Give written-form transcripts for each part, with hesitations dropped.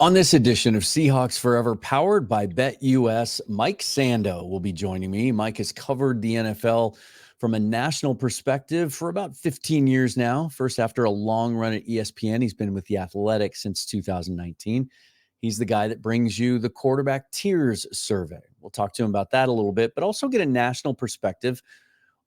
On this edition of Seahawks Forever, powered by BetUS, Mike Sando will be joining me. Mike has covered the NFL from a national perspective for about 15 years now. First, after a long run at ESPN, he's been with The Athletic since 2019. He's the guy that brings you the quarterback tiers survey. We'll talk to him about that a little bit, but also get a national perspective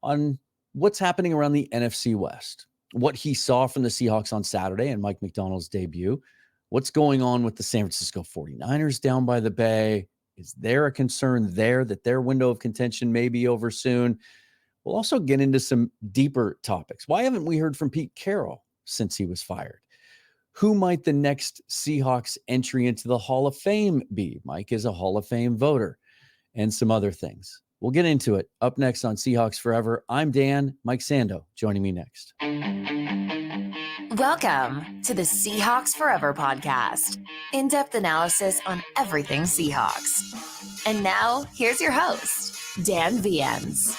on what's happening around the NFC West, what he saw from the Seahawks on Saturday and Mike Macdonald's debut. What's going on with the San Francisco 49ers down by the Bay? Is there a concern there that their window of contention may be over soon? We'll also get into some deeper topics. Why haven't we heard from Pete Carroll since he was fired? Who might the next Seahawks entry into the Hall of Fame be? Mike is a Hall of Fame voter, and some other things. We'll get into it up next on Seahawks Forever. I'm Dan. Mike Sando joining me next. Welcome to the Seahawks Forever podcast. In-depth analysis on everything Seahawks. And now, here's your host, Dan Viens.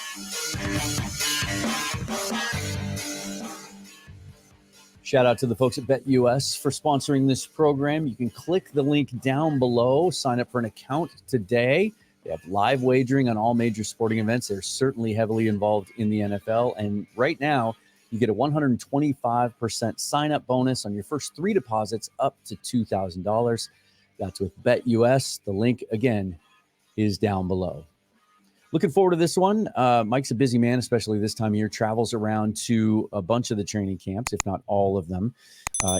Shout out to the folks at BetUS for sponsoring this program. You can click the link down below, sign up for an account today. They have live wagering on all major sporting events. They're certainly heavily involved in the NFL. And right now, you get a 125% sign-up bonus on your first 3 deposits up to $2,000. That's with BetUS. The link, again, is down below. Looking forward to this one. Mike's a busy man, especially this time of year. Travels around to a bunch of the training camps, if not all of them,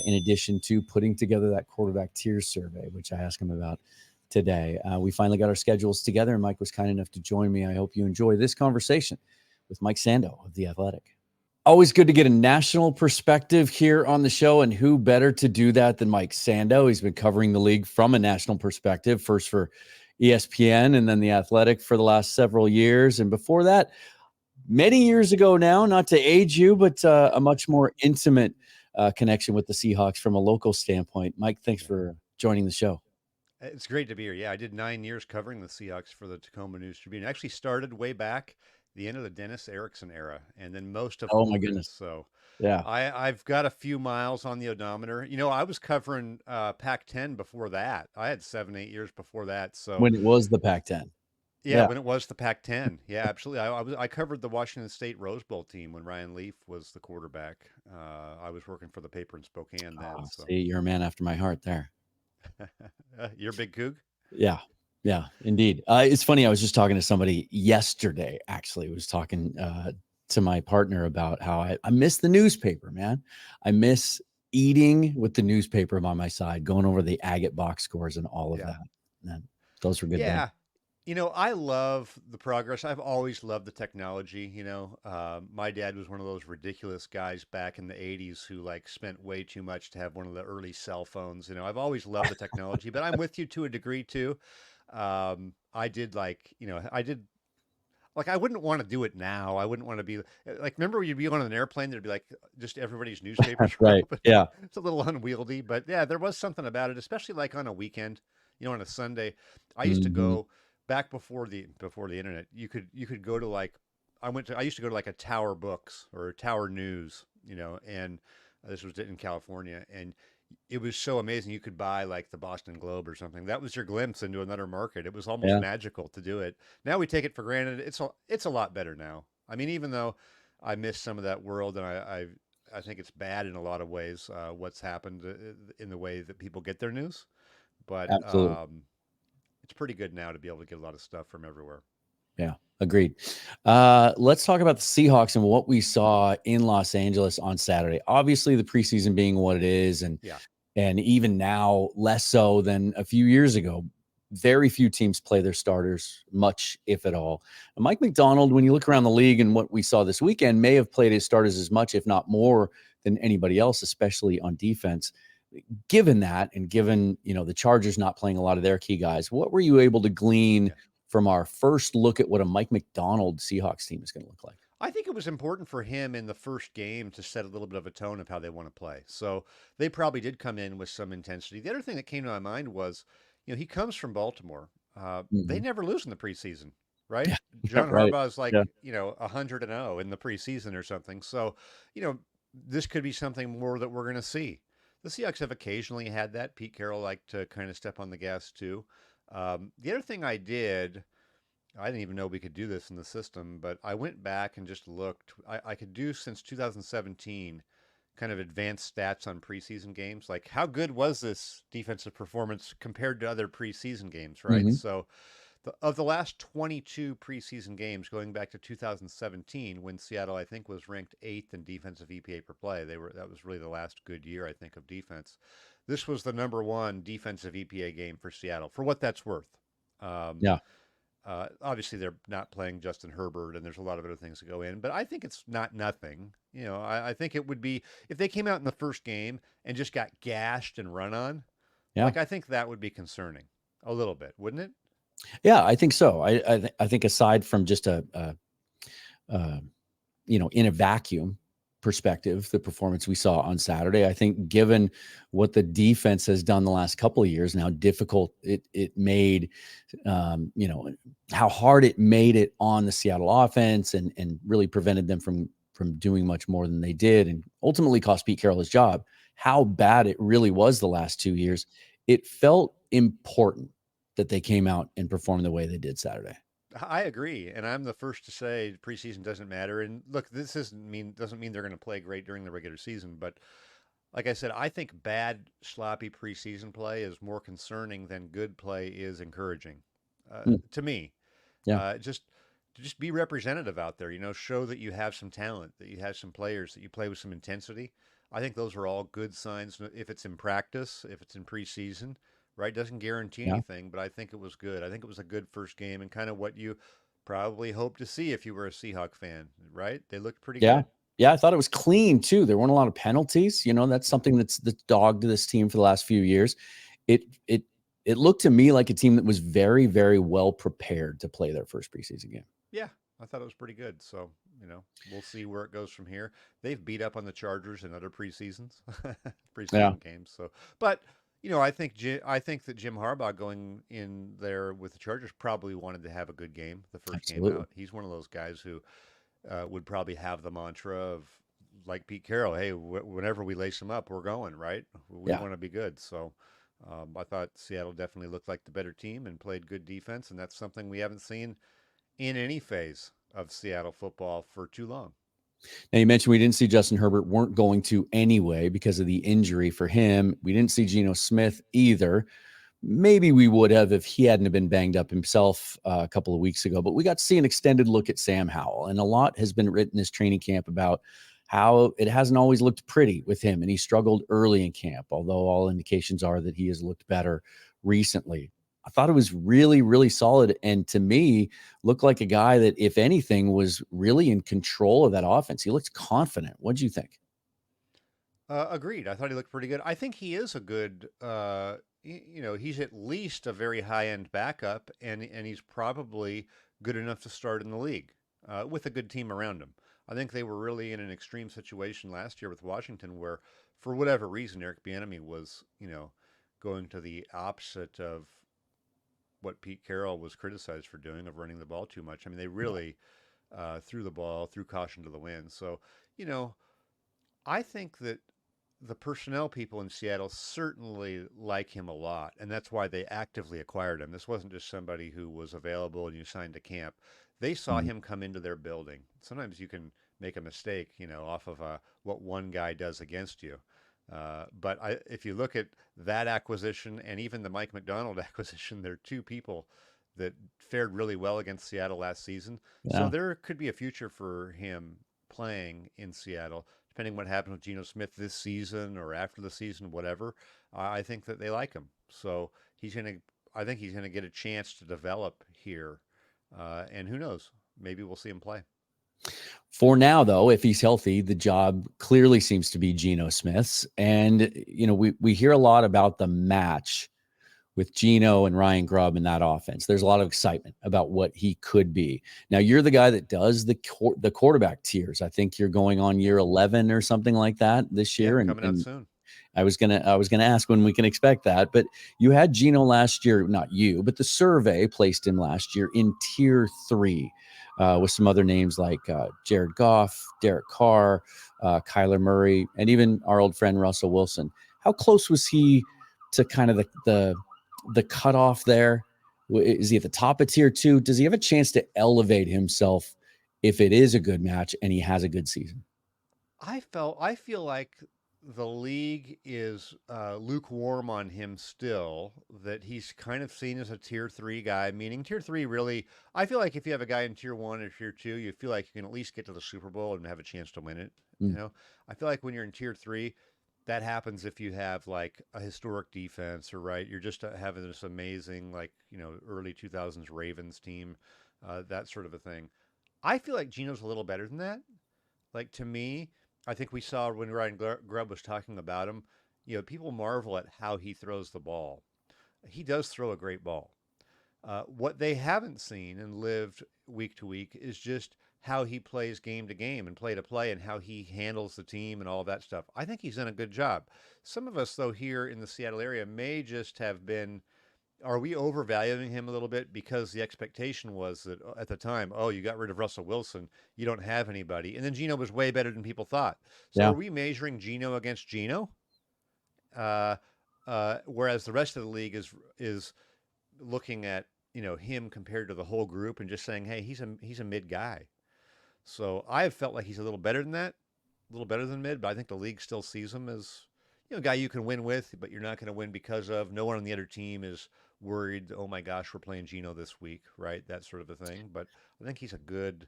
in addition to putting together that quarterback tiers survey, which I asked him about today. We finally got our schedules together, and Mike was kind enough to join me. I hope you enjoy this conversation with Mike Sando of The Athletic. Always good to get a national perspective here on the show, and who better to do that than Mike Sando? He's been covering the league from a national perspective, first for ESPN and then The Athletic for the last several years. And before that, many years ago now, not to age you, but a much more intimate connection with the Seahawks from a local standpoint. Mike, thanks for joining the show. It's great to be here. Yeah, I did 9 years covering the Seahawks for the Tacoma News Tribune. I actually started way back the end of the Dennis Erickson era, and then most of my goodness. So yeah, I've got a few miles on the odometer. You know, I was covering Pac-10 before that. I had 7-8 years before that. So when it was the Pac-10. Yeah, when it was the Pac-10. Yeah, absolutely. I covered the Washington State Rose Bowl team when Ryan Leaf was the quarterback. I was working for the paper in Spokane then. So. See, you're a man after my heart there. You're a big Coug? Yeah, indeed. It's funny. I was just talking to somebody yesterday, actually. I was talking to my partner about how I miss the newspaper, man. I miss eating with the newspaper by my side, going over the agate box scores and all of that. And those were good days. Yeah. You know, I love the progress. I've always loved the technology. You know, my dad was one of those ridiculous guys back in the 80s who like spent way too much to have one of the early cell phones. You know, I've always loved the technology, but I'm with you to a degree too. I did like, you know, I wouldn't want to do it now. I wouldn't want to be like, remember you'd be on an airplane, there'd be like just everybody's newspapers. Right. Yeah. It's a little unwieldy, but yeah, there was something about it, especially like on a weekend, you know, on a Sunday. I used to go back before the internet. You could go to like, I used to go to like a Tower Books or a Tower News, you know, and this was in California, and it was so amazing. You could buy like the Boston Globe or something. That was your glimpse into another market. It was almost magical to do it. Now we take it for granted. It's a lot better now. I mean, even though I miss some of that world, and I think it's bad in a lot of ways, what's happened in the way that people get their news, but it's pretty good now to be able to get a lot of stuff from everywhere. Yeah, agreed. Let's talk about the Seahawks and what we saw in Los Angeles on Saturday. Obviously, the preseason being what it is, and even now less so than a few years ago. Very few teams play their starters much, if at all. And Mike Macdonald, when you look around the league and what we saw this weekend, may have played his starters as much, if not more, than anybody else, especially on defense. Given that, and given, you know, the Chargers not playing a lot of their key guys, what were you able to glean from our first look at what a Mike Macdonald Seahawks team is going to look like? I think it was important for him in the first game to set a little bit of a tone of how they want to play. So they probably did come in with some intensity. The other thing that came to my mind was, you know, he comes from Baltimore. They never lose in the preseason, right? John Harbaugh is like, you know, 100-0 in the preseason or something. So, you know, this could be something more that we're going to see. The Seahawks have occasionally had that. Pete Carroll liked to kind of step on the gas too. The other thing I did, I didn't even know we could do this in the system, but I went back and just looked. I could do since 2017 kind of advanced stats on preseason games. Like, how good was this defensive performance compared to other preseason games, right? Hmm. So, of the last 22 preseason games going back to 2017, when Seattle, I think, was ranked eighth in defensive EPA per play, that was really the last good year, I think, of defense. This was the number one defensive EPA game for Seattle, for what that's worth. Um, Yeah. Obviously, they're not playing Justin Herbert, and there's a lot of other things that go in, but I think it's not nothing. I think it would be if they came out in the first game and just got gashed and run on. Yeah. Like, I think that would be concerning a little bit, wouldn't it? Yeah, I think so. I think aside from just in a vacuum perspective, the performance we saw on Saturday, I think given what the defense has done the last couple of years and how difficult it made, how hard it made it on the Seattle offense and really prevented them from doing much more than they did and ultimately cost Pete Carroll his job, how bad it really was the last 2 years, it felt important that they came out and performed the way they did Saturday. I agree, and I'm the first to say preseason doesn't matter. And look, this doesn't mean they're going to play great during the regular season, but like I said, I think bad, sloppy preseason play is more concerning than good play is encouraging. To me, Yeah. Just be representative out there. Show that you have some talent, that you have some players, that you play with some intensity. I think those are all good signs. If it's in practice, if it's in preseason, right? Doesn't guarantee Yeah. anything, but I think it was good. I think it was a good first game and kind of what you probably hope to see if you were a Seahawk fan, right? They looked pretty Yeah. good. Yeah, I thought it was clean too. There weren't a lot of penalties. That's something that's dogged this team for the last few years. It looked to me like a team that was very, very well prepared to play their first preseason game. Yeah, I thought it was pretty good. So, we'll see where it goes from here. They've beat up on the Chargers in other preseasons, Yeah. preseason games. So, but I think that Jim Harbaugh going in there with the Chargers probably wanted to have a good game the first Absolutely. game out. He's one of those guys who would probably have the mantra of, like Pete Carroll, hey, whenever we lace them up, we're going, right? We Yeah. want to be good. So I thought Seattle definitely looked like the better team and played good defense, and that's something we haven't seen in any phase of Seattle football for too long. Now, you mentioned we didn't see Justin Herbert, weren't going to anyway because of the injury for him. We didn't see Geno Smith either. Maybe we would have if he hadn't been banged up himself a couple of weeks ago, but we got to see an extended look at Sam Howell. And a lot has been written this training camp about how it hasn't always looked pretty with him. And he struggled early in camp, although all indications are that he has looked better recently. I thought it was really, really solid. And to me, looked like a guy that, if anything, was really in control of that offense. He looked confident. What did you think? Agreed. I thought he looked pretty good. I think he is a good, he's at least a very high-end backup, and he's probably good enough to start in the league with a good team around him. I think they were really in an extreme situation last year with Washington where, for whatever reason, Eric Bieniemy was, going to the opposite of what Pete Carroll was criticized for doing, of running the ball too much. I mean, they really threw caution to the wind. So, I think that the personnel people in Seattle certainly like him a lot, and that's why they actively acquired him. This wasn't just somebody who was available and you signed to camp. They saw him come into their building. Sometimes you can make a mistake, off of what one guy does against you. But if you look at that acquisition and even the Mike Macdonald acquisition, they're two people that fared really well against Seattle last season. Yeah. So there could be a future for him playing in Seattle, depending what happens with Geno Smith this season or after the season, whatever. I think that they like him. So I think he's gonna get a chance to develop here. And who knows? Maybe we'll see him play. For now, though, if he's healthy, the job clearly seems to be Geno Smith's. And, we hear a lot about the match with Geno and Ryan Grubb in that offense. There's a lot of excitement about what he could be. Now, you're the guy that does the quarterback tiers. I think you're going on year 11 or something like that this year. Yeah, coming out soon. I was gonna ask when we can expect that, but you had Geno last year, not you, but the survey placed him last year in tier 3 with some other names like Jared Goff, Derek Carr, Kyler Murray, and even our old friend Russell Wilson. how close was he to kind of the cutoff there? Is he at the top of tier 2? Does he have a chance to elevate himself if it is a good match and he has a good season? I feel like the league is lukewarm on him still, that he's kind of seen as a tier 3 guy, meaning tier 3 really, I feel like if you have a guy in tier 1 or tier 2, you feel like you can at least get to the Super Bowl and have a chance to win it. You know, I feel like when you're in tier 3, that happens if you have like a historic defense, or right, you're just having this amazing, like, early 2000s Ravens team, that sort of a thing. I feel like Geno's a little better than that. Like, to me, I think we saw when Ryan Grubb was talking about him, people marvel at how he throws the ball. He does throw a great ball. What they haven't seen and lived week to week is just how he plays game to game and play to play, and how he handles the team and all that stuff. I think he's done a good job. Some of us, though, here in the Seattle area may just have been, are we overvaluing him a little bit because the expectation was that at the time, oh, you got rid of Russell Wilson, you don't have anybody. And then Geno was way better than people thought. So Yeah. are we measuring Geno against Geno? Whereas the rest of the league is looking at, him compared to the whole group and just saying, hey, he's a mid guy. So I have felt like he's a little better than that, a little better than mid, but I think the league still sees him as, a guy you can win with, but you're not going to win because of. No one on the other team is worried, oh my gosh, we're playing Geno this week, right? That sort of a thing. But I think he's a good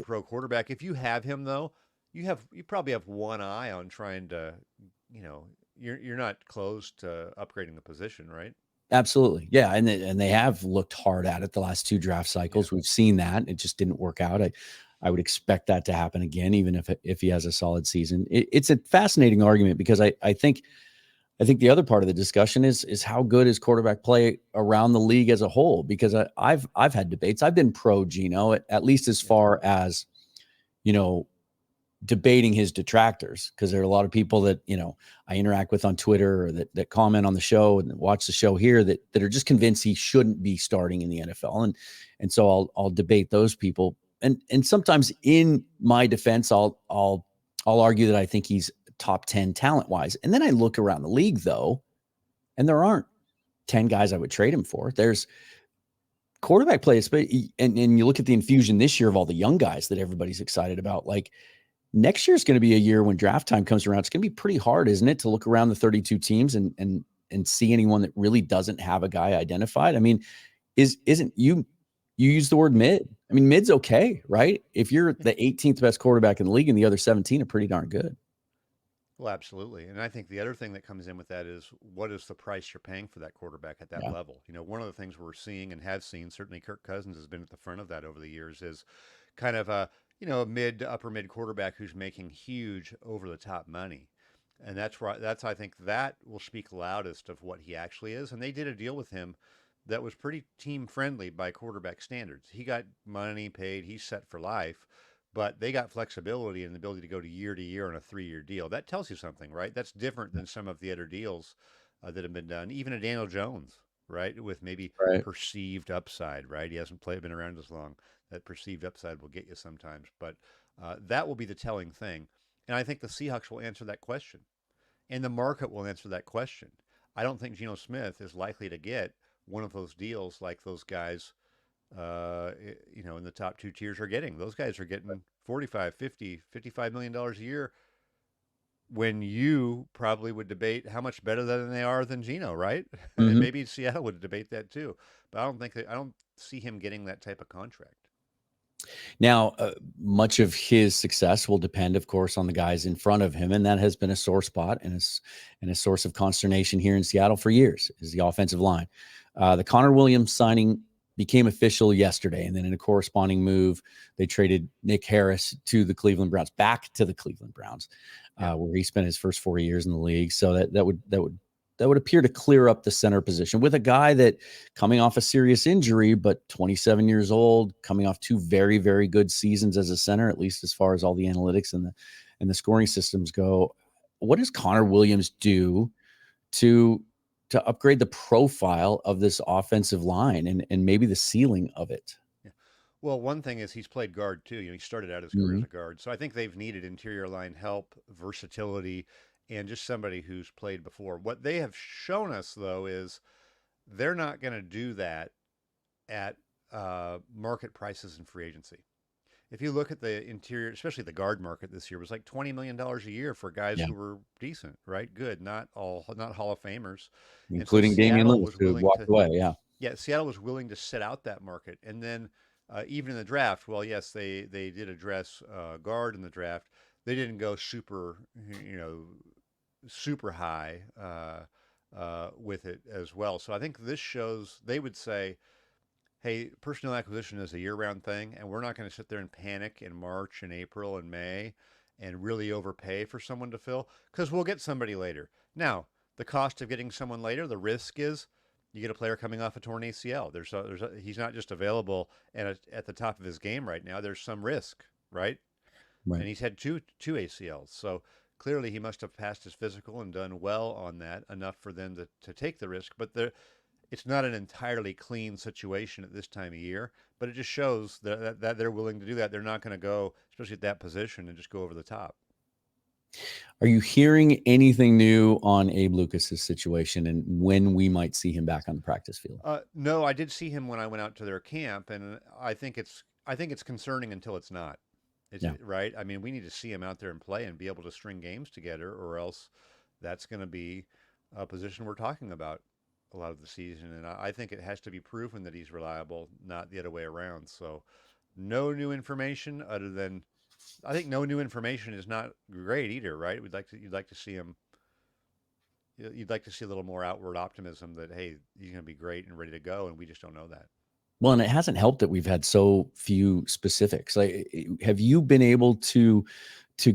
pro quarterback. If you have him though, you probably have one eye on trying to, you're not close to upgrading the position, right? Absolutely. Yeah. And they have looked hard at it the last 2 draft cycles. Yeah. We've seen that. It just didn't work out. I would expect that to happen again, even if he has a solid season. It's a fascinating argument because I think the other part of the discussion is how good is quarterback play around the league as a whole, because I've had debates. I've been pro Geno at least as far as, debating his detractors, because there are a lot of people that, I interact with on Twitter, or that comment on the show and watch the show here that are just convinced he shouldn't be starting in the NFL. And so I'll debate those people. And sometimes in my defense, I'll argue that I think he's top 10 talent wise. And then I look around the league though, and there aren't 10 guys I would trade him for. There's quarterback play, and you look at the infusion this year of all the young guys that everybody's excited about. Like, next year is going to be a year when draft time comes around. It's going to be pretty hard, isn't it, to look around the 32 teams and see anyone that really doesn't have a guy identified? I mean, isn't you use the word mid? I mean, mid's okay, right? If you're the 18th best quarterback in the league and the other 17 are pretty darn good. Well, absolutely. And I think the other thing that comes in with that is, what is the price you're paying for that quarterback at that level? One of the things we're seeing and have seen, certainly Kirk Cousins has been at the front of that over the years, is kind of a mid to upper mid quarterback who's making huge over the top money. And I think that will speak loudest of what he actually is. And they did a deal with him that was pretty team friendly by quarterback standards. He got money paid, he's set for life, but they got flexibility and the ability to go to year on a 3-year deal. That tells you something, right? That's different than some of the other deals that have been done. Even a Daniel Jones, right? With maybe perceived upside, right? He hasn't been around as long. That perceived upside will get you sometimes, but that will be the telling thing. And I think the Seahawks will answer that question, and the market will answer that question. I don't think Geno Smith is likely to get one of those deals like those guys, in the top 2 tiers are getting. Those guys are getting 45, 50, $55 million a year, when you probably would debate how much better than they are than Geno, right? Mm-hmm. And maybe Seattle would debate that too. But I don't see him getting that type of contract. Now, much of his success will depend, of course, on the guys in front of him, and that has been a sore spot and a source of consternation here in Seattle for years, is the offensive line. The Connor Williams signing became official yesterday, and then in a corresponding move, they traded Nick Harris to the Cleveland Browns, back to the Cleveland Browns, where he spent his first 4 years in the league. So that would appear to clear up the center position with a guy that, coming off a serious injury, but 27 years old, coming off 2 very, very good seasons as a center, at least as far as all the analytics and the scoring systems go. What does Connor Williams do to upgrade the profile of this offensive line and maybe the ceiling of it? Yeah. Well, one thing is he's played guard too. He started out his career as a guard. So I think they've needed interior line help, versatility, and just somebody who's played before. What they have shown us, though, is they're not going to do that at market prices in free agency. If you look at the interior, especially the guard market this year, was like $20 million a year for guys Yeah, who were decent, right? Good, not Hall of Famers. And so including Damian Seattle Lewis, was who willing walked to, away. Yeah, yeah, Seattle was willing to sit out that market. And then even in the draft, well, yes, they did address guard in the draft. They didn't go super, you know, super high with it as well. So I think this shows they would say, hey, personnel acquisition is a year-round thing, and we're not going to sit there and panic in March and April and May and really overpay for someone to fill because we'll get somebody later. Now, the cost of getting someone later, the risk is you get a player coming off a torn ACL. He's not just available and at the top of his game right now. There's some risk, right? right. And he's had two ACLs, so clearly he must have passed his physical and done well on that enough for them to take the risk. But it's not an entirely clean situation at this time of year, but it just shows that they're willing to do that. They're not going to go, especially at that position, and just go over the top. Are you hearing anything new on Abe Lucas's situation and when we might see him back on the practice field? No, I did see him when I went out to their camp, and I think it's concerning until it's not. It's Yeah. right. I mean, we need to see him out there and play and be able to string games together, or else that's going to be a position we're talking about a lot of the season. And I think it has to be proven that he's reliable, not the other way around. So, no new information other than I think no new information is not great either, right? You'd like to see him. You'd like to see a little more outward optimism that hey, he's going to be great and ready to go, and we just don't know that. Well, and it hasn't helped that we've had so few specifics. Like, have you been able to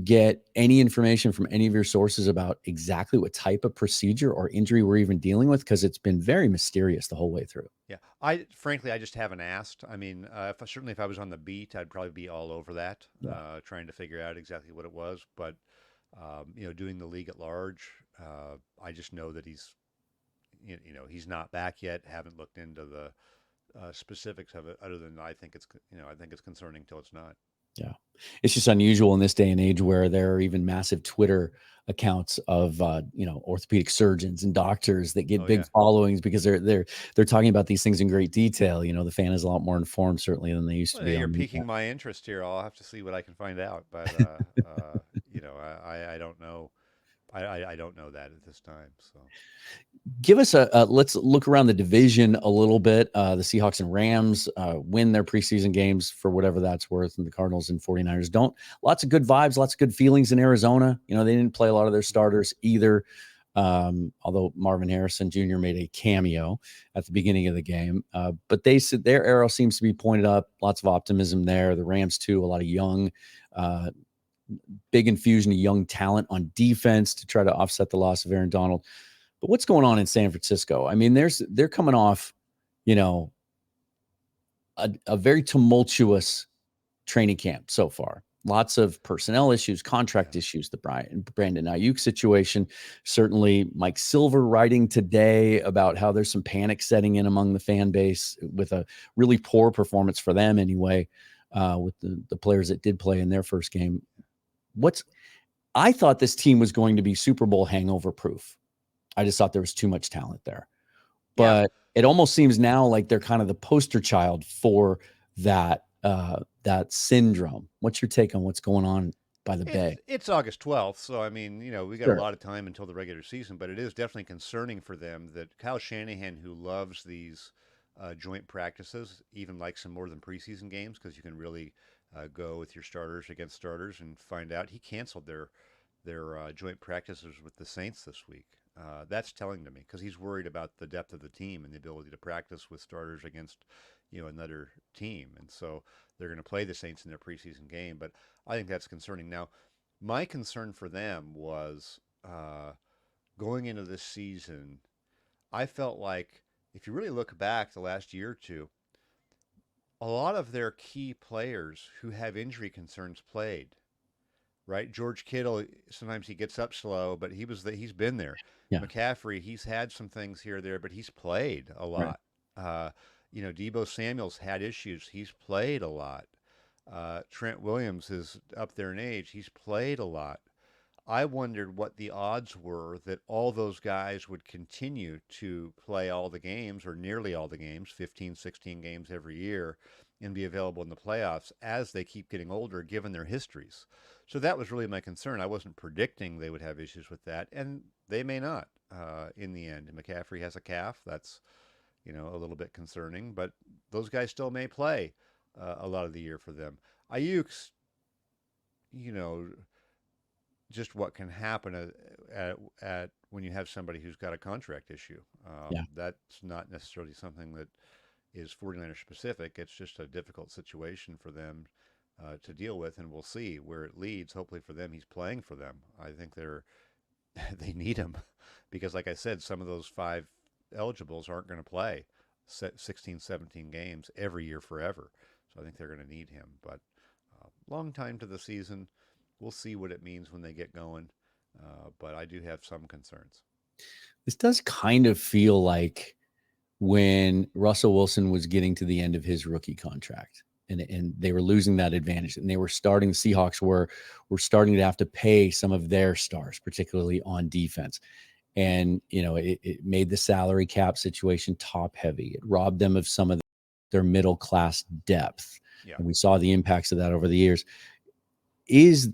get any information from any of your sources about exactly what type of procedure or injury we're even dealing with? Because it's been very mysterious the whole way through. Yeah, I frankly I just haven't asked. I mean, certainly if I was on the beat, I'd probably be all over that, Yeah. trying to figure out exactly what it was. But doing the league at large, I just know that he's not back yet. Haven't looked into the specifics of it, other than I think it's concerning until it's not. Yeah. It's just unusual in this day and age where there are even massive Twitter accounts of orthopedic surgeons and doctors that get Oh big yeah. followings because they're talking about these things in great detail. The fan is a lot more informed certainly than they used to Well, be you're on the piquing internet. my interest here. I'll have to see what I can find out. But I don't know. I don't know that at this time. So Give us let's look around the division a little bit. The Seahawks and Rams win their preseason games for whatever that's worth, and the Cardinals and 49ers don't. Lots of good vibes, lots of good feelings in Arizona. They didn't play a lot of their starters either, although Marvin Harrison Jr. made a cameo at the beginning of the game. But they said their arrow seems to be pointed up. Lots of optimism there. The Rams too, a lot of young big infusion of young talent on defense to try to offset the loss of Aaron Donald. But what's going on in San Francisco? I mean, they're coming off, a very tumultuous training camp so far. Lots of personnel issues, contract issues, the Brandon Ayuk situation. Certainly Mike Silver writing today about how there's some panic setting in among the fan base with a really poor performance for them anyway, with the players that did play in their first game. I thought this team was going to be Super Bowl hangover proof. I just thought there was too much talent there. But it almost seems now like they're kind of the poster child for that syndrome. What's your take on what's going on by the Bay? It's August 12th, so I mean, we got Sure. a lot of time until the regular season, but it is definitely concerning for them that Kyle Shanahan, who loves these joint practices, even likes them more than preseason games because you can really go with your starters against starters and find out. He canceled their joint practices with the Saints this week. That's telling to me because he's worried about the depth of the team and the ability to practice with starters against another team, and so they're going to play the Saints in their preseason game. But I think that's concerning. Now, my concern for them was going into this season. I felt like if you really look back the last year or two, a lot of their key players who have injury concerns played. Right, George Kittle. Sometimes he gets up slow, but he's been there. Yeah. McCaffrey, he's had some things here or there, but he's played a lot. Deebo Samuel's had issues. He's played a lot. Trent Williams is up there in age. He's played a lot. I wondered what the odds were that all those guys would continue to play all the games or nearly all the games, 15, 16 games every year, and be available in the playoffs as they keep getting older, given their histories. So that was really my concern. I wasn't predicting they would have issues with that, and they may not in the end. McCaffrey has a calf. That's, a little bit concerning, but those guys still may play a lot of the year for them. Ayuk's, you know, just what can happen at when you have somebody who's got a contract issue. Yeah. That's not necessarily something that is 49er specific. It's just a difficult situation for them to deal with, and we'll see where it leads. Hopefully for them, he's playing for them. I think they need him because, like I said, some of those five eligibles aren't going to play 16, 17 games every year forever. So I think they're going to need him. But long time to the season. We'll see what it means when they get going. But I do have some concerns. This does kind of feel like when Russell Wilson was getting to the end of his rookie contract and they were losing that advantage, and the Seahawks were starting to have to pay some of their stars, particularly on defense. And, it made the salary cap situation top heavy. It robbed them of some of their middle class depth. Yeah. And we saw the impacts of that over the years. Is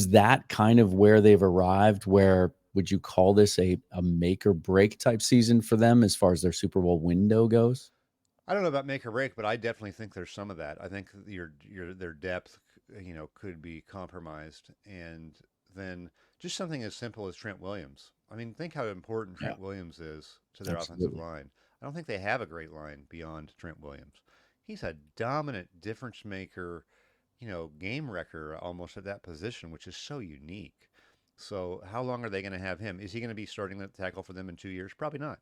that kind of where they've arrived? Where would you call this a make or break type season for them as far as their Super Bowl window goes? I don't know about make or break, but I definitely think there's some of that. I think their depth, could be compromised, and then just something as simple as Trent Williams. I mean, think how important Trent Williams is to their offensive line. I don't think they have a great line beyond Trent Williams. He's a dominant difference maker, game wrecker almost at that position, which is so unique. So how long are they going to have him? Is he going to be starting the tackle for them in 2 years? Probably not.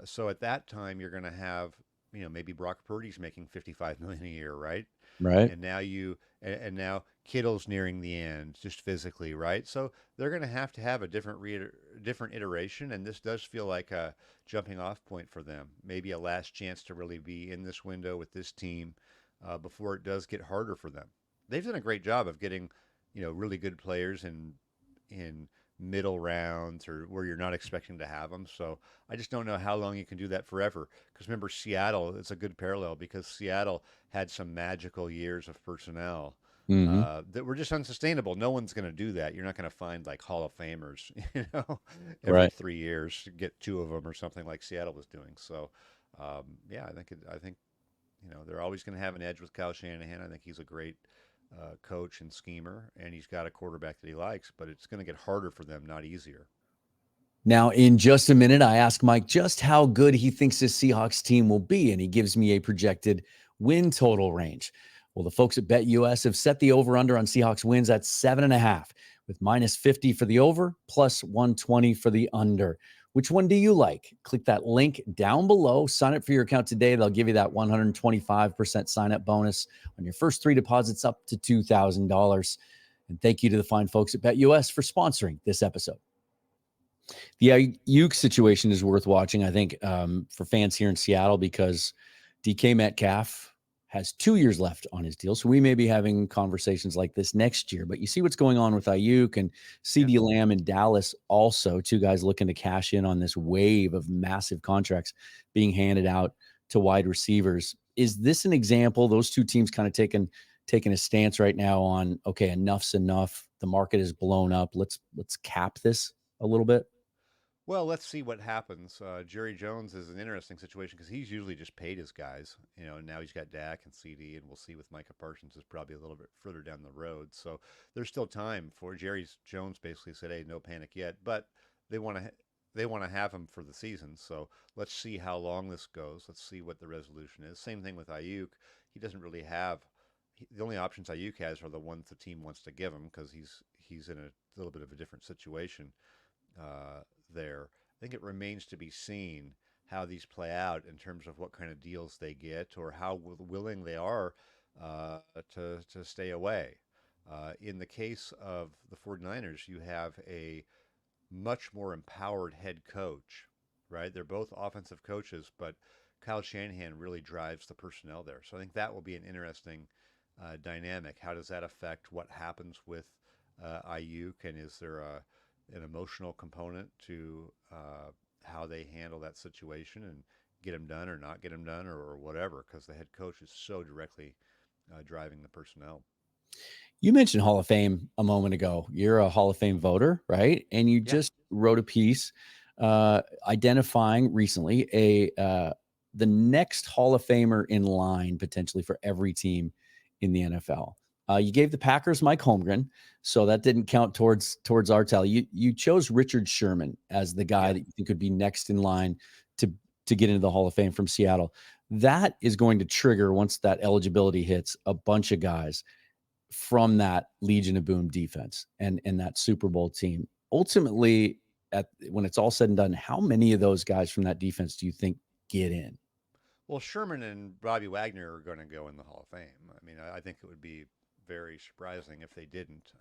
So at that time, you're going to have, maybe Brock Purdy's making 55 million a year, right? Right. And now Kittle's nearing the end, just physically, right? So they're going to have a different iteration, and this does feel like a jumping off point for them. Maybe a last chance to really be in this window with this team before it does get harder for them. They've done a great job of getting, really good players in middle rounds or where you're not expecting to have them. So I just don't know how long you can do that forever. Because remember, Seattle, it's a good parallel because Seattle had some magical years of personnel that were just unsustainable. No one's going to do that. You're not going to find like Hall of Famers, every Right. 3 years, get two of them or something like Seattle was doing. So, yeah, I think, they're always going to have an edge with Kyle Shanahan. I think he's a great coach and schemer, and he's got a quarterback that he likes, but it's going to get harder for them, not easier. Now, in just a minute, I ask Mike just how good he thinks this Seahawks team will be, and he gives me a projected win total range. Well, the folks at BetUS have set the over-under on Seahawks wins at 7.5, with minus 50 for the over, plus 120 for the under. Which one do you like? Click that link down below. Sign up for your account today. They'll give you that 125% sign-up bonus on your first 3 deposits up to $2,000. And thank you to the fine folks at BetUS for sponsoring this episode. The Ayuk situation is worth watching, I think, for fans here in Seattle, because DK Metcalf has 2 years left on his deal. So we may be having conversations like this next year. But you see what's going on with Ayuk and CeeDee Lamb in Dallas also, 2 guys looking to cash in on this wave of massive contracts being handed out to wide receivers. Is this an example? Those 2 teams kind of taking a stance right now on, okay, enough's enough. The market is blown up. Let's cap this a little bit. Well, let's see what happens. Jerry Jones is an interesting situation because he's usually just paid his guys, and now he's got Dak and CD, and we'll see with Micah Parsons is probably a little bit further down the road. So there's still time for Jerry Jones. Basically said, "Hey, no panic yet," but they want to have him for the season. So let's see how long this goes. Let's see what the resolution is. Same thing with Ayuk. He doesn't really have the only options Ayuk has are the ones the team wants to give him because he's in a little bit of a different situation. There. I think it remains to be seen how these play out in terms of what kind of deals they get or how willing they are to stay away. In the case of the 49ers, you have a much more empowered head coach, right? They're both offensive coaches, but Kyle Shanahan really drives the personnel there. So I think that will be an interesting dynamic. How does that affect what happens with Ayuk, and is there an emotional component to how they handle that situation and get him done or not get him done or whatever? Because the head coach is so directly driving the personnel. You mentioned Hall of Fame a moment ago. You're a Hall of Fame voter, right? And you Yeah. just wrote a piece identifying recently the next Hall of Famer in line potentially for every team in the NFL. You gave the Packers Mike Holmgren, so that didn't count towards our tally. You chose Richard Sherman as the guy Yeah. that you think could be next in line to get into the Hall of Fame from Seattle. That is going to trigger, once that eligibility hits, a bunch of guys from that Legion of Boom defense and that Super Bowl team. Ultimately, when it's all said and done, how many of those guys from that defense do you think get in? Well, Sherman and Bobby Wagner are going to go in the Hall of Fame. I mean, I think it would be very surprising if they didn't.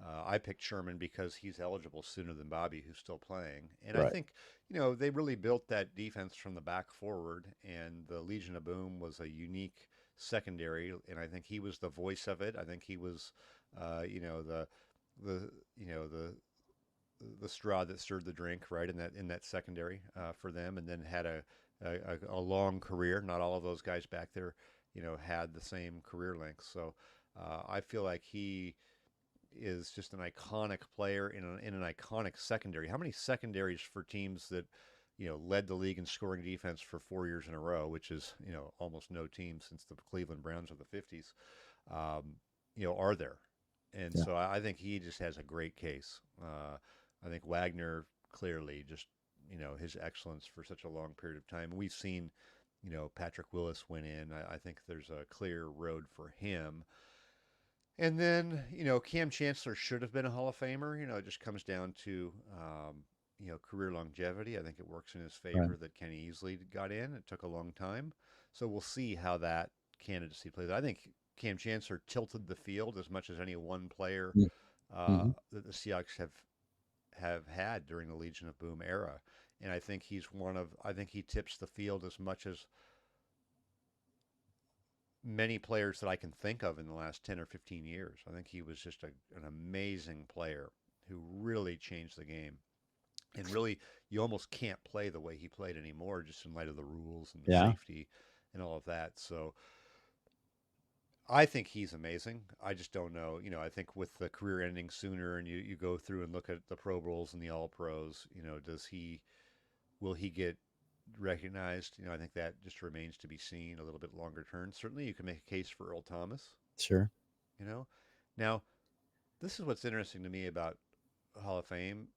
I picked Sherman because he's eligible sooner than Bobby, who's still playing. And I Right. think, they really built that defense from the back forward, and the Legion of Boom was a unique secondary, and I think he was the voice of it. I think he was, the you know the straw that stirred the drink, right, in that secondary for them, and then had a long career. Not all of those guys back there, had the same career length. So I feel like he is just an iconic player in an iconic secondary. How many secondaries for teams that led the league in scoring defense for 4 years in a row, which is almost no team since the Cleveland Browns of the 50s, are there? And Yeah. so I think he just has a great case. I think Wagner clearly just his excellence for such a long period of time. We've seen Patrick Willis went in. I think there's a clear road for him. And then, Cam Chancellor should have been a Hall of Famer. It just comes down to, career longevity. I think it works in his Right. favor that Kenny Easley got in. It took a long time. So we'll see how that candidacy plays. I think Cam Chancellor tilted the field as much as any one player Mm-hmm. that the Seahawks have had during the Legion of Boom era. And I think I think he tips the field as much as many players that I can think of in the last 10 or 15 years. I think he was just an amazing player who really changed the game. And really, you almost can't play the way he played anymore, just in light of the rules and the Yeah. safety and all of that. So I think he's amazing. I just don't know. I think with the career ending sooner, and you go through and look at the Pro Bowls and the All Pros, will he get recognized? I think that just remains to be seen. A little bit longer term. Certainly, you can make a case for Earl Thomas. Sure. You know, now this is what's interesting to me about Hall of Fame.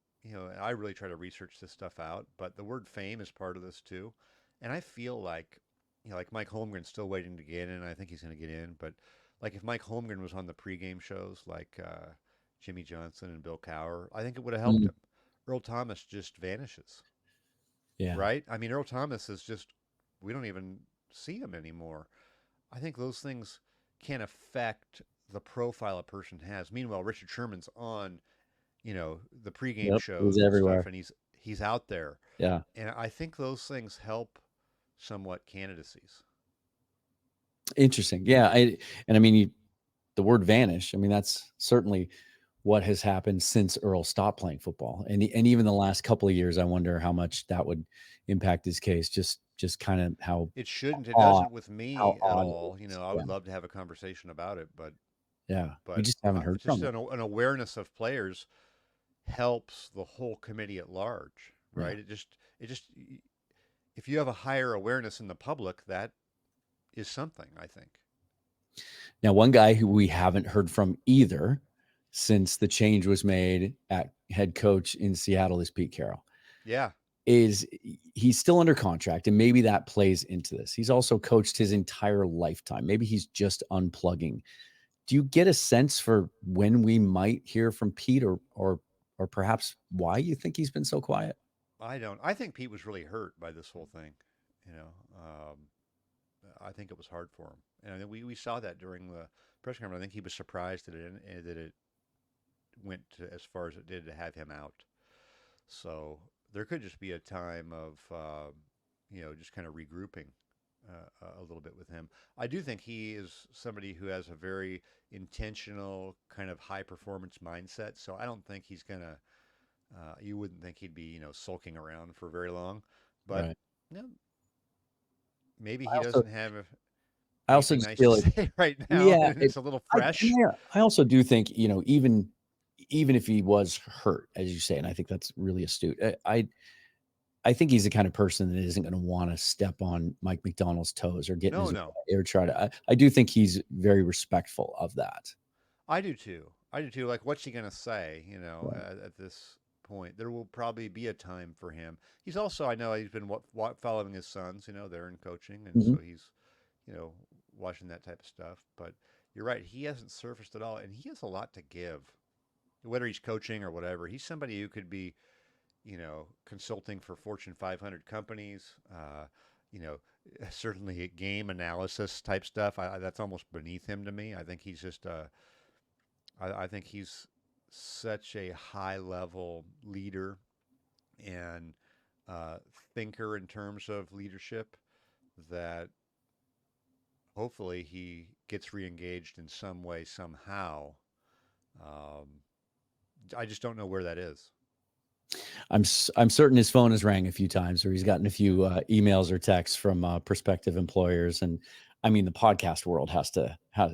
I really try to research this stuff out, but the word fame is part of this too. And I feel like, like Mike Holmgren's still waiting to get in. I think he's going to get in, but like if Mike Holmgren was on the pregame shows like Jimmy Johnson and Bill Cowher, I think it would have helped Mm. him. Earl Thomas just vanishes, Yeah. right? I mean, Earl Thomas is just, we don't even see him anymore. I think those things can affect the profile a person has. Meanwhile, Richard Sherman's on, the pregame Yep. He's shows and stuff, everywhere. and he's out there, Yeah. and I think those things help somewhat candidacies. Interesting. Yeah. I mean, the word vanish. I mean, that's certainly what has happened since Earl stopped playing football, and even the last couple of years, I wonder how much that would impact his case. Just kind of how It shouldn't. It odd doesn't with how me at odd it all. is. I Yeah. would love to have a conversation about it, but Yeah. We but just haven't heard just from him. an awareness of players helps the whole committee at large, Yeah. right? It just if you have a higher awareness in the public, that is something, I think. Now, one guy who we haven't heard from either since the change was made at head coach in Seattle is Pete Carroll. Yeah. He's still under contract, and maybe that plays into this. He's also coached his entire lifetime. Maybe he's just unplugging. Do you get a sense for when we might hear from Pete, or perhaps why you think he's been so quiet? I don't. I think Pete was really hurt by this whole thing. You know, um, I think it was hard for him, and I think we saw that during the press conference. I think he was surprised that it went to as far as it did to have him out. So there could just be a time of just kind of regrouping a little bit with him. I do think he is somebody who has a very intentional kind of high performance mindset. So I don't think he's gonna. You wouldn't think he'd be sulking around for very long, but Right. you know, maybe I he also doesn't have I also anything just nice to feel like, say right now, yeah, and it's a little I fresh. yeah, I also do think, even if he was hurt, as you say, and I think that's really astute. I think he's the kind of person that isn't going to want to step on Mike Macdonald's toes or get in No, his no, way or try to. I do think he's very respectful of that. I do too. I do too. Like, what's he gonna say? Right. At this point, there will probably be a time for him. He's also, I know, he's been following his sons. They're in coaching, and Mhm. so he's, you know, watching that type of stuff. But you're right. He hasn't surfaced at all, and he has a lot to give. Whether he's coaching or whatever, he's somebody who could be, consulting for Fortune 500 companies. You know, certainly game analysis type stuff. That's almost beneath him to me. I think he's just I think he's such a high level leader and uh, thinker in terms of leadership that hopefully he gets reengaged in some way, somehow. Um, I just don't know where that is. I'm certain his phone has rang a few times, or he's gotten a few emails or texts from prospective employers. And I mean, the podcast world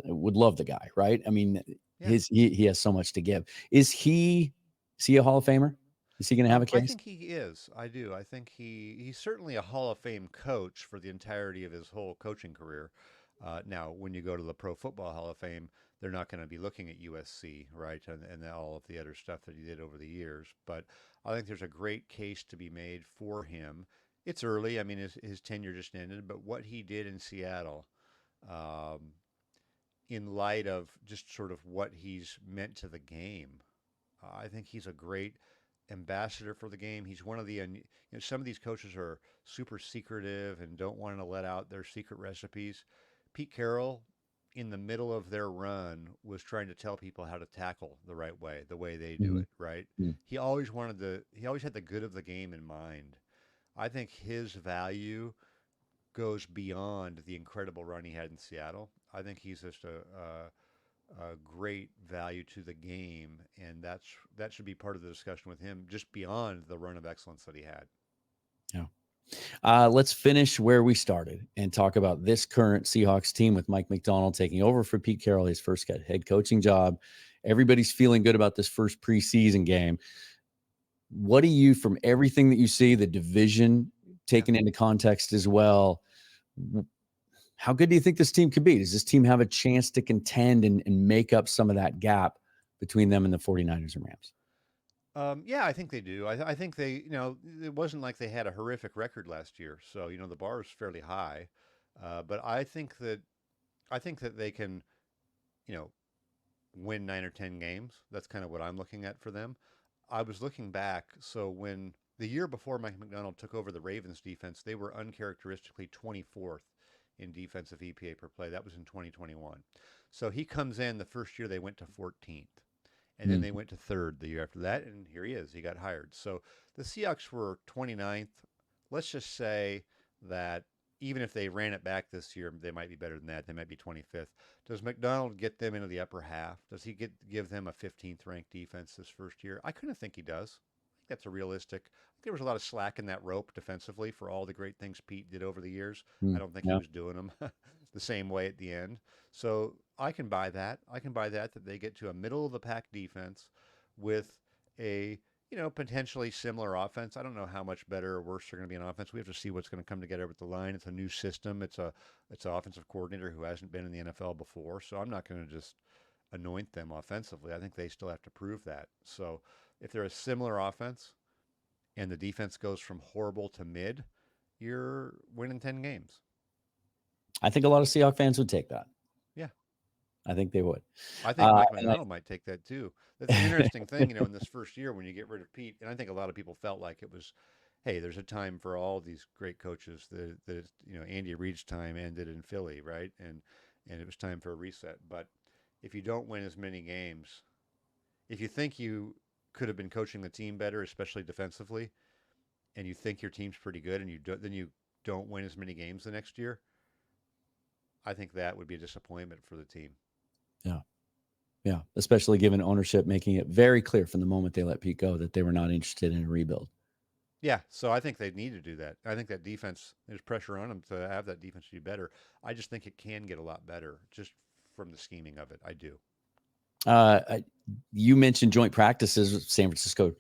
would love the guy, right? I mean, Yeah. he has so much to give. Is he a Hall of Famer? Is he going to have a I case? think he is. I do. I think he's certainly a Hall of Fame coach for the entirety of his whole coaching career. Now, when you go to the Pro Football Hall of Fame, they're not going to be looking at USC, right, and all of the other stuff that he did over the years. But I think there's a great case to be made for him. It's early. I mean, his tenure just ended, but what he did in Seattle, um, in light of just sort of what he's meant to the game, I think he's a great ambassador for the game. He's one of some of these coaches are super secretive and don't want to let out their secret recipes. Pete Carroll, in the middle of their run, was trying to tell people how to tackle the right way, the way they do Mhm. it, right? Mm. He always had the good of the game in mind. I think his value goes beyond the incredible run he had in Seattle. I think he's just a great value to the game, and that should be part of the discussion with him, just beyond the run of excellence that he had. Yeah. Let's finish where we started and talk about this current Seahawks team with Mike Macdonald taking over for Pete Carroll, his first head coaching job. Everybody's feeling good about this first preseason game. What do you, from everything that you see, the division Yeah. taken into context as well, how good do you think this team could be? Does this team have a chance to contend and make up some of that gap between them and the 49ers and Rams? Yeah, I think they do. I think they, it wasn't like they had a horrific record last year, so the bar is fairly high. But I think that they can, you know, win 9 or 10 games. That's kind of what I'm looking at for them. I was looking back, so when the year before Mike McDonald took over the Ravens defense, they were uncharacteristically 24th in defensive EPA per play. That was in 2021. So he comes in the first year they went to 14th. And then Mm. they went to third the year after that, and here he is. He got hired. So the Seahawks were 29th. Let's just say that even if they ran it back this year, they might be better than that. They might be 25th. Does McDonald get them into the upper half? Does he give them a 15th ranked defense this first year? I kind of think he does. I think that's a realistic. There was a lot of slack in that rope defensively for all the great things Pete did over the years. I Mm. don't think he Yeah. was doing them the same way at the end. So I can buy that. I can buy that they get to a middle of the pack defense with a potentially similar offense. I don't know how much better or worse they're going to be in offense. We have to see what's going to come together with the line. It's a new system. It's an offensive coordinator who hasn't been in the NFL before, so I'm not going to just anoint them offensively. I think they still have to prove that. So if they're a similar offense and the defense goes from horrible to mid, you're winning 10 games. I think a lot of Seahawks fans would take that. Yeah. I think they would. I think Mike And McDonald might take that too. That's an interesting thing, in this first year when you get rid of Pete, and I think a lot of people felt like it was, hey, there's a time for all these great coaches. Andy Reid's time ended in Philly, right? And it was time for a reset. But if you don't win as many games, if you think you could have been coaching the team better, especially defensively, and you think your team's pretty good, and then you don't win as many games the next year, I think that would be a disappointment for the team. Yeah. Yeah. Especially given ownership making it very clear from the moment they let Pete go that they were not interested in a rebuild. Yeah, so I think they need to do that. I think that defense, there's pressure on them to have that defense be better. I just think it can get a lot better just from the scheming of it. I do. You mentioned joint practices with San Francisco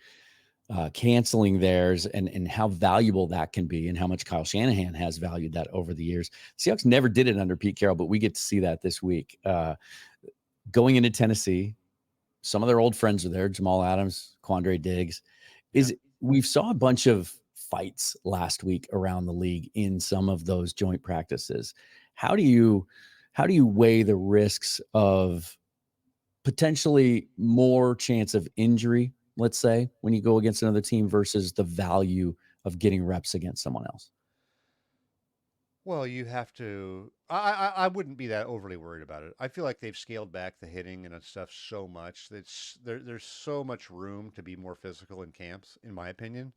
canceling theirs and how valuable that can be and how much Kyle Shanahan has valued that over the years. Seahawks never did it under Pete Carroll, but we get to see that this week. Going into Tennessee, some of their old friends are there, Jamal Adams, Quandre Diggs. We saw a bunch of fights last week around the league in some of those joint practices. How do you weigh the risks of potentially more chance of injury, let's say, when you go against another team versus the value of getting reps against someone else? Well, you have to. I wouldn't be that overly worried about it. I feel like they've scaled back the hitting and stuff so much. There's so much room to be more physical in camps, in my opinion.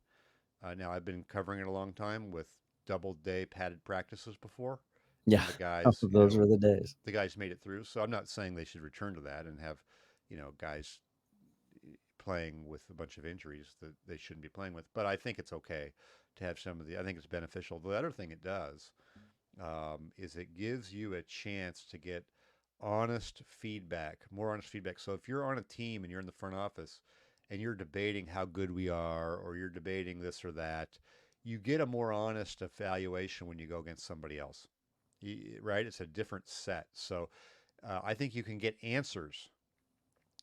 Now I've been covering it a long time with double day padded practices before. Yeah, And the guys, those were the days. The guys made it through. So I'm not saying they should return to that and have, guys playing with a bunch of injuries that they shouldn't be playing with. But I think it's okay to have some of the. I think it's beneficial. The other thing it does is it gives you a chance to get honest feedback, more honest feedback. So if you're on a team and you're in the front office and you're debating how good we are, or you're debating this or that, you get a more honest evaluation when you go against somebody else, right? It's a different set. So I think you can get answers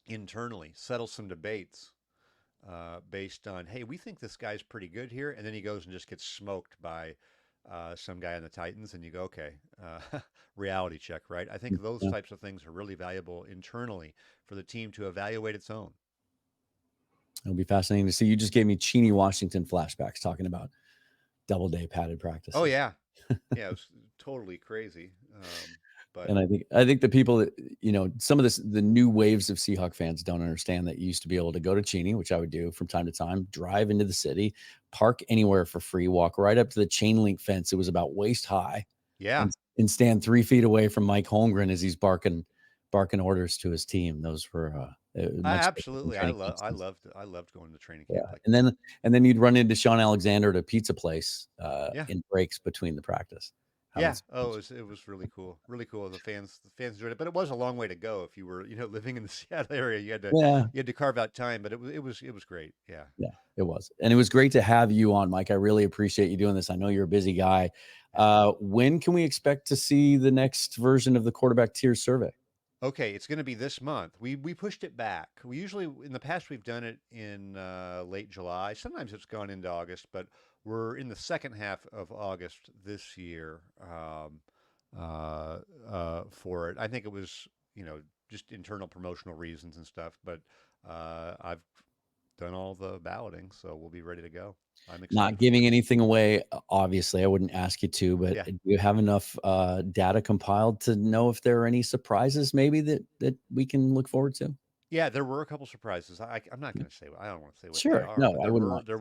internally, settle some debates based on, hey, we think this guy's pretty good here. And then he goes and just gets smoked by some guy on the Titans, and you go, okay, reality check, right? I think those types of things are really valuable internally for the team to evaluate its own. It'll be fascinating to see. You just gave me Cheney Washington flashbacks talking about double day padded practice. Oh yeah, yeah, it was totally crazy. But and I think the people that some of the new waves of Seahawk fans don't understand that you used to be able to go to Cheney, which I would do from time to time, drive into the city, park anywhere for free, walk right up to the chain link fence. It was about waist high. Yeah, and stand 3 feet away from Mike Holmgren as he's barking orders to his team. Those were absolutely. I loved going to training camp. Yeah. And then you'd run into Sean Alexander at a pizza place Yeah. in breaks between the practice. Yeah. Oh, it was really cool. Really cool. The fans enjoyed it, but it was a long way to go. If you were, living in the Seattle area, you had to carve out time, but it was great. Yeah. Yeah, it was. And it was great to have you on, Mike. I really appreciate you doing this. I know you're a busy guy. When can we expect to see the next version of the quarterback tier survey? Okay, it's going to be this month. We pushed it back. We usually, in the past, we've done it in late July. Sometimes it's gone into August, but we're in the second half of August this year for it. I think it was, just internal promotional reasons and stuff, but I've done all the balloting, so we'll be ready to go. I'm excited. Not giving anything away, obviously. I wouldn't ask you to, but Yeah. do you have enough data compiled to know if there are any surprises maybe that we can look forward to? Yeah, there were a couple surprises. I'm not going to say. I don't want to say what Sure. they are. No, but I wouldn't want. There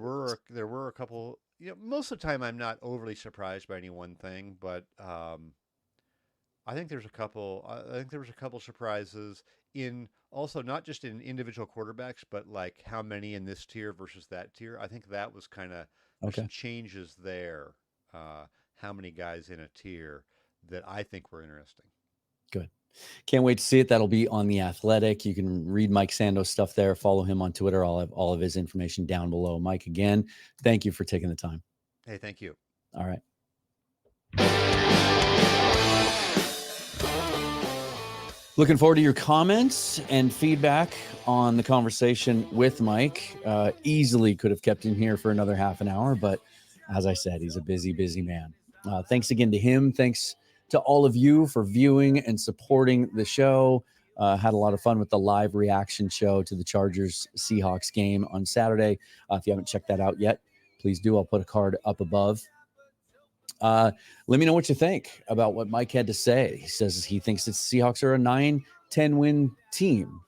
were a couple. Most of the time I'm not overly surprised by any one thing, but I think there's a couple. I think there was a couple surprises in also not just in individual quarterbacks, but like how many in this tier versus that tier. I think that was kind of some changes there. How many guys in a tier that I think were interesting. Good. Can't wait to see it. That'll be on The Athletic. You can read Mike Sando's stuff there. Follow him on Twitter. I'll have all of his information down below. Mike, again, thank you for taking the time. Hey, thank you. All right. Looking forward to your comments and feedback on the conversation with Mike. Easily could have kept him here for another half an hour, but as I said, he's a busy, busy man. Thanks again to him. Thanks to all of you for viewing and supporting the show. Had a lot of fun with the live reaction show to the Chargers-Seahawks game on Saturday. If you haven't checked that out yet, please do. I'll put a card up above. Let me know what you think about what Mike had to say. He says he thinks that Seahawks are a 9-10 win team.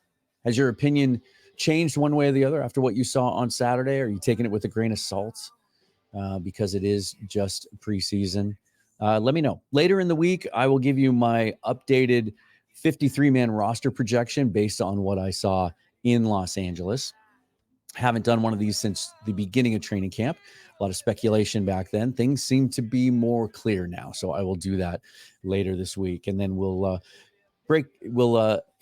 Has your opinion changed one way or the other after what you saw on Saturday? Are you taking it with a grain of salt because it is just preseason? let me know. Later in the week, I will give you my updated 53-man roster projection based on what I saw in Los Angeles. Haven't done one of these since the beginning of training camp. A lot of speculation back then. Things seem to be more clear now. So I will do that later this week. And then we'll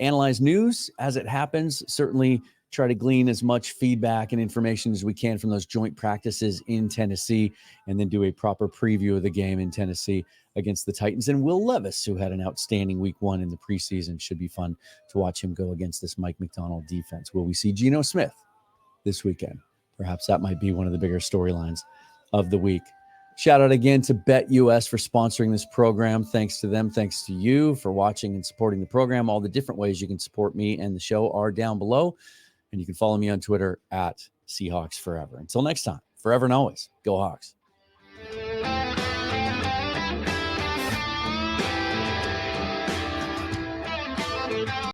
analyze news as it happens. Certainly try to glean as much feedback and information as we can from those joint practices in Tennessee, and then do a proper preview of the game in Tennessee against the Titans. And Will Levis, who had an outstanding week 1 in the preseason, should be fun to watch him go against this Mike Macdonald defense. Will we see Geno Smith this weekend? Perhaps that might be one of the bigger storylines of the week. Shout out again to BetUS for sponsoring this program. Thanks to them. Thanks to you for watching and supporting the program. All the different ways you can support me and the show are down below. And you can follow me on Twitter at Seahawks Forever. Until next time, forever and always, go Hawks.